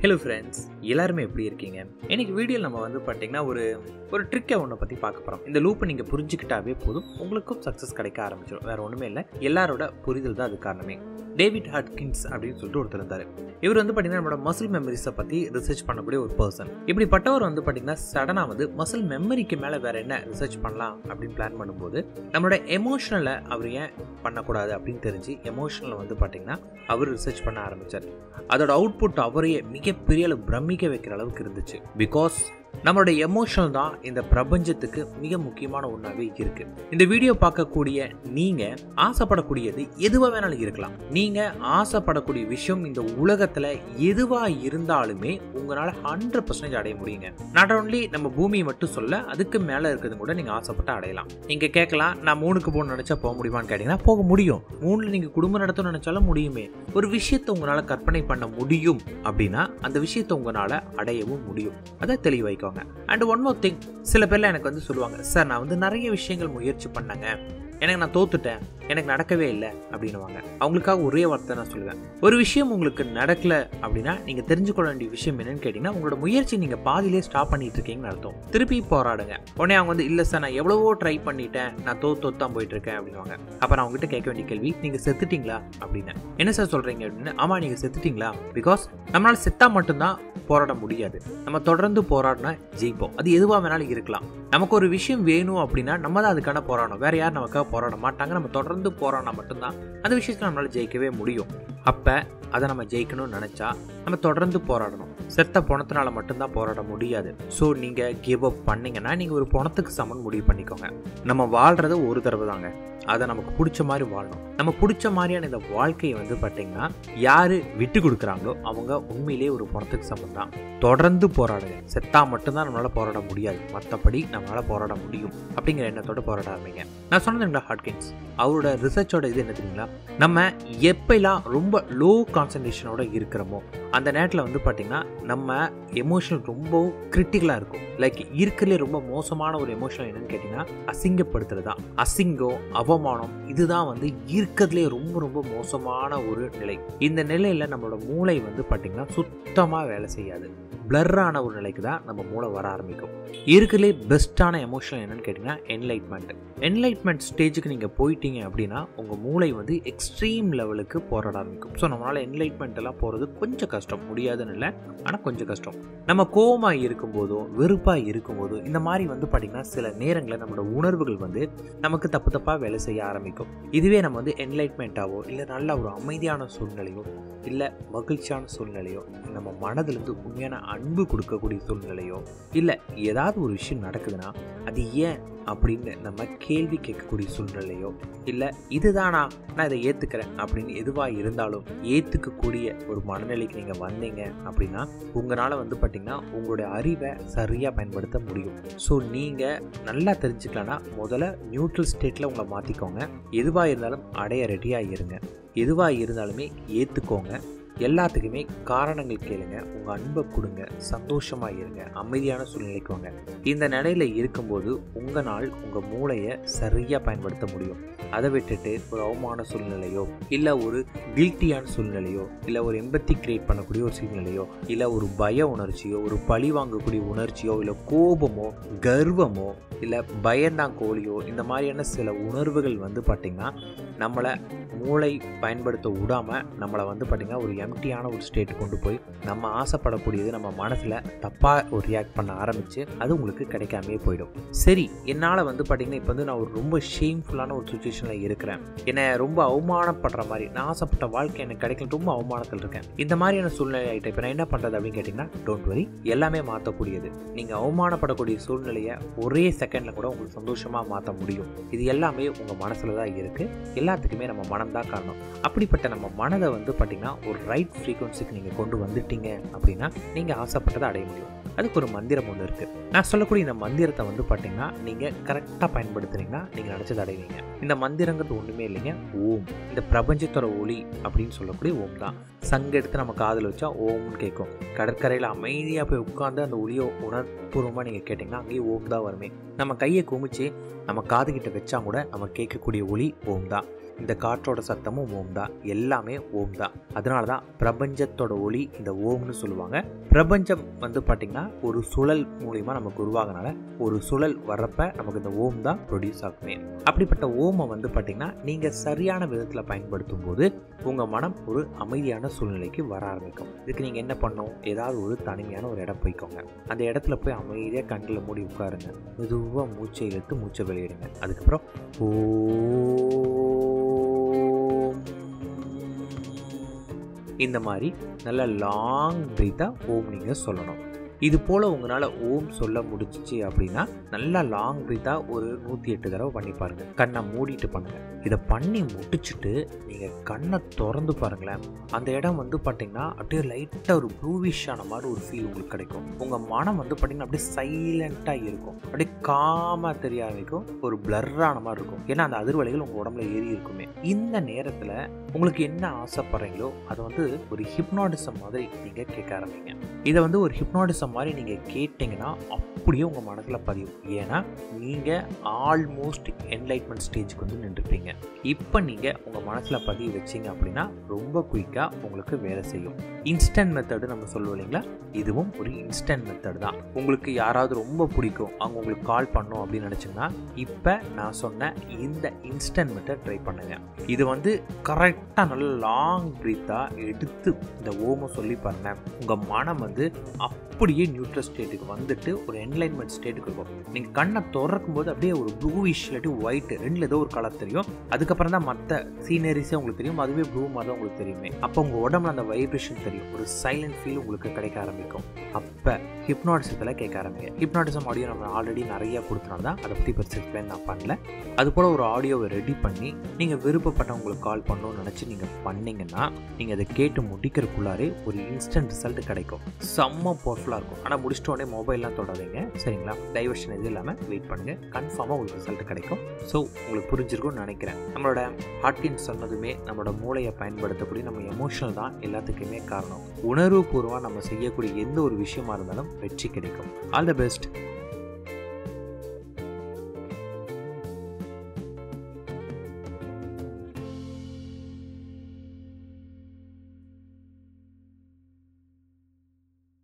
Hello friends, எல்லாருமே எப்படி இருக்கீங்க? இன்னைக்கு வீடியோவில் நம்ம வந்து பார்த்தீங்கன்னா ஒரு ட்ரிக்கை ஒன்றை பற்றி பார்க்க போகிறோம். இந்த லூப்பை நீங்கள் புரிஞ்சுக்கிட்டாவே போதும், உங்களுக்கும் சக்ஸஸ் கிடைக்க ஆரம்பிச்சிடும். வேறு ஒன்றுமே இல்லை, எல்லாரோட புரிதல் தான் அது காரணமே. டேவிட் ஹாட்கின்ஸ் அப்படின்னு சொல்லிட்டு ஒருத்தர் இருந்தார். இவர் வந்து பார்த்தீங்கன்னா நம்மளோட மசில் மெமரிஸை பற்றி ரிசர்ச் பண்ணக்கூடிய ஒரு பர்சன். இப்படிப்பட்டவர் வந்து பார்த்தீங்கன்னா சடனாக வந்து மசில் மெமரிக்கு மேலே வேறு என்ன ரிசர்ச் பண்ணலாம் அப்படின்னு பிளான் பண்ணும்போது நம்மளோட எமோஷனலை அவர் ஏன் பண்ணக்கூடாது அப்படின்னு தெரிஞ்சு எமோஷனலை வந்து பார்த்தீங்கன்னா அவர் ரிசர்ச் பண்ண ஆரம்பித்தார். அதோட அவுட்புட் அவரையே மிகப்பெரிய அளவு பிரமிக்க வைக்கிற அளவுக்கு இருந்துச்சு. பிகாஸ் நம்மளோட எமோஷனல் தான் இந்த பிரபஞ்சத்துக்கு மிக முக்கியமான ஒன்றாவே இருக்கு. இந்த வீடியோ பார்க்கக்கூடிய நீங்க ஆசைப்படக்கூடியது எதுவாக வேணாலும் இருக்கலாம். நீங்க ஆசைப்படக்கூடிய விஷயம் இந்த உலகத்துல எதுவா இருந்தாலுமே உங்களால 100% அடைய முடியுங்க. நாட் ஓன்லி நம்ம பூமியை மட்டும் சொல்ல, அதுக்கு மேல இருக்கிறது கூட நீங்க ஆசைப்பட்டு அடையலாம். நீங்க கேட்கலாம், நான் மூணுக்கு போகணும்னு நினைச்சா போக முடியுமான்னு கேட்டீங்கன்னா போக முடியும். மூணுல நீங்க குடும்பம் நடத்தணும்னு நினைச்சாலும் முடியுமே. ஒரு விஷயத்தை உங்களால கற்பனை பண்ண முடியும் அப்படின்னா அந்த விஷயத்தை உங்களால அடையவும் முடியும். அதை தெளிவாய்க்கோங்க. அண்ட் ஒன் மோர் திங், சில பேர்ல எனக்கு வந்து சொல்லுவாங்க, சார் நான் வந்து நிறைய விஷயங்கள் முயற்சி பண்ணேங்க, எனக்கு நான் தோத்துட்டேன், எனக்கு நடக்கவே இல்லை அப்படின்னுவாங்க. அவங்களுக்காக ஒரே வார்த்தை நான் சொல்லுவேன், ஒரு விஷயம் உங்களுக்கு நடக்கல அப்படின்னா நீங்க தெரிஞ்சுக்கொள்ள வேண்டிய விஷயம் என்னன்னு கேட்டீங்கன்னா உங்களோட முயற்சி நீங்க பாதியிலே ஸ்டாப் பண்ணிட்டு இருக்கீங்கன்னு அர்த்தம். திருப்பி போராடுங்க. உடனே அவங்க வந்து, இல்லை சார் நான் எவ்வளவோ ட்ரை பண்ணிட்டேன், நான் தோத்தான் போயிட்டு இருக்கேன் அப்படின்வாங்க. அப்ப நான் உங்ககிட்ட கேட்க வேண்டிய கேள்வி, நீங்க செத்துட்டீங்களா அப்படின்னு. என்ன சார் சொல்றீங்க அப்படின்னு. ஆமா, நீங்க செத்துட்டீங்களா? பிகாஸ் நம்மளால செத்தா மட்டும்தான் போராட முடியாது. நம்ம தொடர்ந்து போராடினா ஜெயிப்போம். அது எதுவா வேணாலும் இருக்கலாம். நமக்கு ஒரு விஷயம் வேணும் அப்படின்னா நம்ம தான் அதுக்கான போராடணும். வேற யாரும் நமக்காக போராட மாட்டாங்க. நம்ம தொடர்ந்து போராடினா மட்டும்தான் அந்த விஷயத்துல நம்மளால ஜெயிக்கவே முடியும். அப்ப அதை நம்ம ஜெயிக்கணும்னு நினைச்சா நம்ம தொடர்ந்து போராடணும். செத்த பணத்தினால மட்டும்தான் போராட முடியாது. ஸோ நீங்க கிவ் அப் பண்ணீங்கன்னா நீங்க ஒரு பணத்துக்கு சமன் முடிவு பண்ணிக்கோங்க. நம்ம வாழ்றது ஒரு தடவை தாங்க. அதை நமக்கு பிடிச்ச மாதிரி வாழணும். நம்ம பிடிச்ச மாதிரியான இந்த வாழ்க்கையை வந்து பார்த்தீங்கன்னா யாரு விட்டு கொடுக்குறாங்களோ அவங்க உண்மையிலேயே ஒரு பணத்துக்கு சமம் தான். தொடர்ந்து போராடுங்க. செத்தா மட்டும்தான் நம்மளால போராட முடியாது, மற்றபடி நம்மளால போராட முடியும் அப்படிங்கிற எண்ணத்தோட போராட ஆரம்பிங்க. நான் சொன்னதுங்களா ஹாட்கின்ஸ் அவரோட ரிசர்ச்சோட இது என்ன தெரியுங்களா, நம்ம எப்பெல்லாம் ரொம்ப லோ கான்சன்ட்ரேஷனோட இருக்கிறோமோ அந்த நேரத்தில் வந்து பார்த்தீங்கன்னா நம்ம எமோஷனல் ரொம்ப கிரிட்டிக்கலாக இருக்கும். லைக் இருக்கிறதுலே ரொம்ப மோசமான ஒரு எமோஷனல் என்னன்னு கேட்டிங்கன்னா அசிங்கப்படுத்துறது தான். அசிங்கம், அவமானம், இதுதான் வந்து இருக்கிறதுலே ரொம்ப ரொம்ப மோசமான ஒரு நிலை. இந்த நிலையில் நம்மளோட மூளை வந்து பார்த்தீங்கன்னா சுத்தமாக வேலை செய்யாது. பிளர்ரான ஒரு நிலைக்கு தான் நம்ம மூளை வர ஆரம்பிக்கும். இருக்கிறதுலே பெஸ்ட்டான எமோஷனல் என்னன்னு கேட்டிங்கன்னா என்லைட்மெண்ட். என்லைட்மெண்ட் ஸ்டேஜுக்கு நீங்கள் போயிட்டீங்க அப்படின்னா உங்கள் மூளை வந்து எக்ஸ்ட்ரீம் லெவலுக்கு போராட ஆரம்பிக்கும். ஸோ நம்மளால் என்லைட்மெண்ட் எல்லாம் போகிறது கொஞ்சம் கஷ்டம், முடியாதுன்னு இல்லை, ஆனால் கொஞ்சம் கஷ்டம். நம்ம கோவமாக இருக்கும்போதோ வெறுப்பாக இருக்கும்போதோ இந்த மாதிரி வந்து பார்த்திங்கன்னா சில நேரங்களில் நம்மளோட உணர்வுகள் வந்து நமக்கு தப்பாக வேலை செய்ய ஆரம்பிக்கும். இதுவே நம்ம வந்து என்லைட்மெண்ட்டாவோ இல்லை நல்ல ஒரு அமைதியான சூழ்நிலையோ இல்லை மகிழ்ச்சியான சூழ்நிலையோ, நம்ம மனதிலிருந்து உண்மையான அன்பு கொடுக்கக்கூடிய சூழ்நிலையோ, இல்லை ஏதாவது ஒரு விஷயம் நடக்குதுன்னா அது ஏன் அப்படின்னு நம்ம கேள்வி கேட்கக்கூடிய சூழ்நிலையோ, இல்லை இதுதானா நான் இதை ஏற்றுக்கிறேன் அப்படின்னு எதுவாக இருந்தாலும் ஏற்றுக்கக்கூடிய ஒரு மனநிலைக்கு நீங்கள் வந்தீங்க அப்படின்னா உங்களால் வந்து பார்த்திங்கன்னா உங்களுடைய அறிவை சரியாக பயன்படுத்த முடியும். ஸோ நீங்கள் நல்லா தெரிஞ்சுக்கலான்னா முதல்ல நியூட்ரல் ஸ்டேட்டில் உங்களை மாற்றிக்கோங்க. எதுவாக இருந்தாலும் அடைய ரெடியாக இருங்க. எதுவாக இருந்தாலுமே ஏற்றுக்கோங்க. எல்லாத்துக்குமே காரணங்கள் கேளுங்க. உங்கள் அன்பை கொடுங்க. சந்தோஷமாக இருங்க. அமைதியான சூழ்நிலைக்கு வாங்க. இந்த நிலையில் இருக்கும்போது உங்களால் உங்கள் மூளையை சரியாக பயன்படுத்த முடியும். அதை விட்டுட்டு ஒரு அவமான சூழ்நிலையோ இல்லை ஒரு கில்ட்டியான சூழ்நிலையோ இல்லை ஒரு எம்பத்தி கிரியேட் பண்ணக்கூடிய ஒரு சூழ்நிலையோ இல்லை ஒரு பய உணர்ச்சியோ ஒரு பழி வாங்கக்கூடிய உணர்ச்சியோ இல்லை கோபமோ கர்வமோ இல்லை பயந்தாங்கோலியோ இந்த மாதிரியான சில உணர்வுகள் வந்து பார்த்திங்கன்னா நம்மளை மூளை பயன்படுத்த விடாமல் நம்மளை வந்து பார்த்திங்கன்னா ஒரு எம்டியான ஒரு ஸ்டேட் கொண்டு போய் நம்ம ஆசைப்படக்கூடியது நம்ம மனசில் தப்பாக ஒரு ரியாக்ட் பண்ண ஆரம்பித்து அது உங்களுக்கு கிடைக்காமே போயிடும். சரி, என்னால் வந்து பார்த்திங்கன்னா இப்போ வந்து நான் ஒரு ரொம்ப ஷேம்ஃபுல்லான ஒரு சுச்சுவேஷனில் இருக்கிறேன், என்னை ரொம்ப அவமானப்படுற மாதிரி, நான் ஆசைப்பட்ட வாழ்க்கை எனக்கு கிடைக்கல, ரொம்ப அவமானத்தில் இருக்கேன், இந்த மாதிரியான சூழ்நிலை ஆகிட்டேன், இப்போ நான் என்ன பண்ணுறது அப்படின்னு கேட்டிங்கன்னா டோன்ட் வரி, எல்லாமே மாற்றக்கூடியது. நீங்கள் அவமானப்படக்கூடிய சூழ்நிலையை ஒரே செகண்டில் கூட உங்களுக்கு சந்தோஷமாக மாற்ற முடியும். இது எல்லாமே உங்கள் மனசில் தான் இருக்குது. எல்லாத்துக்குமே நம்ம மனம் தான் காரணம். அப்படிப்பட்ட நம்ம மனதை வந்து பார்த்திங்கன்னா ஒரு ரைட் ஃப்ரீக்வன்சிக்கு நீங்கள் கொண்டு வந்துட்டீங்க அப்படின்னா நீங்கள் ஆசைப்பட்டதை அடைய முடியும். அதுக்கு ஒரு மந்திரம் ஒன்று இருக்குது. நான் சொல்லக்கூடிய இந்த மந்திரத்தை வந்து பார்த்தீங்கன்னா நீங்கள் கரெக்டாக பயன்படுத்துனீங்கன்னா நீங்கள் நினச்சதை அடைவீங்க. இந்த மந்திரங்கிறது ஒன்றுமே இல்லைங்க, ஓம். இந்த பிரபஞ்சத்தோட ஒளி அப்படின்னு சொல்லக்கூடிய ஓம் தான். சங்கு எடுத்து நம்ம காதில் வச்சா ஓம்னு கேட்கும். கடற்கரையில் அமைதியாக போய் உட்காந்து அந்த ஒளியை உணர்வுபூர்வமாக நீங்கள் கேட்டிங்கன்னா அங்கேயே ஓம் தான் வருமே. நம்ம கையை குமிச்சு நம்ம காதுகிட்ட வச்சா கூட நம்ம கேட்கக்கூடிய ஒளி ஓம் தான். இந்த காற்றோட சத்தமும் ஓம் தான், எல்லாமே ஓம் தான். அதனால தான் பிரபஞ்சத்தோட ஒளி இந்த ஓம்னு சொல்லுவாங்க. பிரபஞ்சம் வந்து பார்த்தீங்கன்னா ஒரு சுழல் மூலியமா நமக்கு உருவாகனால ஒரு சுழல் வர்றப்ப நமக்கு இந்த ஓம் தான் ப்ரொடியூஸ் ஆகுமே. அப்படிப்பட்ட ஓமை வந்து பார்த்தீங்கன்னா நீங்கள் சரியான விதத்தில் பயன்படுத்தும் போது உங்கள் மனம் ஒரு அமைதியான சூழ்நிலைக்கு வர ஆரம்பிக்கும். இதுக்கு நீங்கள் என்ன பண்ணணும், ஏதாவது ஒரு தனிமையான ஒரு இடம் போய்க்கோங்க. அந்த இடத்துல போய் அமைதியாக கண்களை மூடி உட்காருங்க. மெதுவாக மூச்சை இழுத்து மூச்சை வெளியிடுங்க. அதுக்கப்புறம் இந்த மாதிரி நல்ல லாங் பிரீத்தாக ஓம் நீங்கள் சொல்லணும். இது போல் உங்களால் ஓம் சொல்ல முடிஞ்சிச்சு அப்படின்னா நல்லா லாங் பிரீத்தாக ஒரு 108 தடவை பண்ணி பாருங்கள். கண்ணை மூடிட்டு பண்ணுங்கள். இதை பண்ணி முடிச்சுட்டு நீங்கள் கண்ணை திறந்து பாருங்களேன். அந்த இடம் வந்து பார்த்தீங்கன்னா அப்படியே லைட்டாக ஒரு ப்ளூவிஷான மாதிரி ஒரு ஃபீல் உங்களுக்கு கிடைக்கும். உங்கள் மனம் வந்து பார்த்தீங்கன்னா அப்படியே சைலண்ட்டாக இருக்கும். அப்படியே காமாக தெரிய ஆரம்பிக்கும். ஒரு பிளர்ரான மாதிரி இருக்கும். ஏன்னா அந்த அதிர்வலைகள் உங்கள் உடம்புல ஏறி இருக்குமே. இந்த நேரத்தில் உங்களுக்கு என்ன ஆசைப்படுறீங்களோ அதை வந்து ஒரு ஹிப்னாட்டிசம் மாதிரி நீங்கள் கேட்க ஆரம்பிங்க. இதை வந்து ஒரு ஹிப்னாட்டிசம் மாதிரி நீங்கள் கேட்டிங்கன்னா அப்படியே உங்கள் மனசில் பதியும். ஏன்னா நீங்கள் ஆல்மோஸ்ட் என்லைட்மெண்ட் ஸ்டேஜுக்கு வந்து நின்றுப்பீங்க. இப்போ நீங்கள் உங்கள் மனசில் பதிய வச்சிங்க அப்படின்னா ரொம்ப குயிக்காக உங்களுக்கு வேலை செய்யும். இன்ஸ்டன்ட் மெத்தடு நம்ம சொல்லுவோம் இல்லைங்களா, இதுவும் ஒரு இன்ஸ்டன்ட் மெத்தட் தான். உங்களுக்கு யாராவது ரொம்ப பிடிக்கும், அவங்க உங்களுக்கு கால் பண்ணணும் அப்படின்னு நினச்சிங்கன்னா இப்போ நான் சொன்ன இந்த இன்ஸ்டன்ட் மெத்தட் ட்ரை பண்ணுங்கள். இது வந்து கரெக்டாக நல்ல லாங் ப்ரீத்தாக எடுத்து இந்த ஓமை சொல்லி பாருங்கள். உங்கள் மனம் வந்து அப்படியே நியூட்ரல் ஸ்டேட்டுக்கு வந்துட்டு ஒரு என்லைன்மெண்ட் ஸ்டேட்டுக்கு இருக்கும். நீங்கள் கண்ணை திறக்கும் போது அப்படியே ஒரு ப்ளூவிஷ் இல்லாட்டி ஒயிட் ரெண்டில் ஏதோ ஒரு கலர் தெரியும். அதுக்கப்புறம் தான் மற்ற சீனரிஸே உங்களுக்கு தெரியும். அதுவே ப்ளூ மாதிரி தான் உங்களுக்கு தெரியுமே. அப்போ உங்கள் உடம்புல அந்த வைப்ரேஷன் தெரியும். ஒரு சைலண்ட் ஃபீல் உங்களுக்கு கிடைக்க ஆரம்பிக்கும். அப்போ ஹிப்னாட்டிசத்தில் கேட்க ஆரம்பிங்க. ஹிப்னாட்டிசம் ஆடியோ நம்ம ஆல்ரெடி நிறையா கொடுத்தனால தான் அதை பற்றி பெருசு எக்ஸ்பிளைன் நான் பண்ணல. அதுபோல் ஒரு ஆடியோவை ரெடி பண்ணி நீங்கள் விருப்பப்பட்டவங்களுக்கு கால் பண்ணணும்னு நினச்சி நீங்கள் பண்ணிங்கன்னா நீங்கள் அதை கேட்டு முடிக்கிறதுக்குள்ளாரே ஒரு இன்ஸ்டன்ட் ரிசல்ட் கிடைக்கும். செம்ம பவர்ஃபுல்லாக இருக்கும். ஆனால் முடிச்சிட்ட உடனே மொபைல்லாம் தொடாதீங்க, சரிங்களா? டைவர்ஷன் எதுவும் இல்லாமல் வெயிட் பண்ணுங்கள். கன்ஃபார்மாக உங்களுக்கு ரிசல்ட் கிடைக்கும். ஸோ உங்களுக்கு புரிஞ்சிருக்கும்னு நினைக்கிறேன். நம்மளோட ஹார்ட்டின் சொன்னதுமே நம்மளோட மூளையை பயன்படுத்தக்கூடிய நம்ம எமோஷனல் தான் எல்லாத்துக்குமே காரணம். உணர்வுபூர்வமாக நம்ம செய்யக்கூடிய எந்த ஒரு விஷயமா இருந்தாலும் வெற்றி கிடைக்கும். All the best.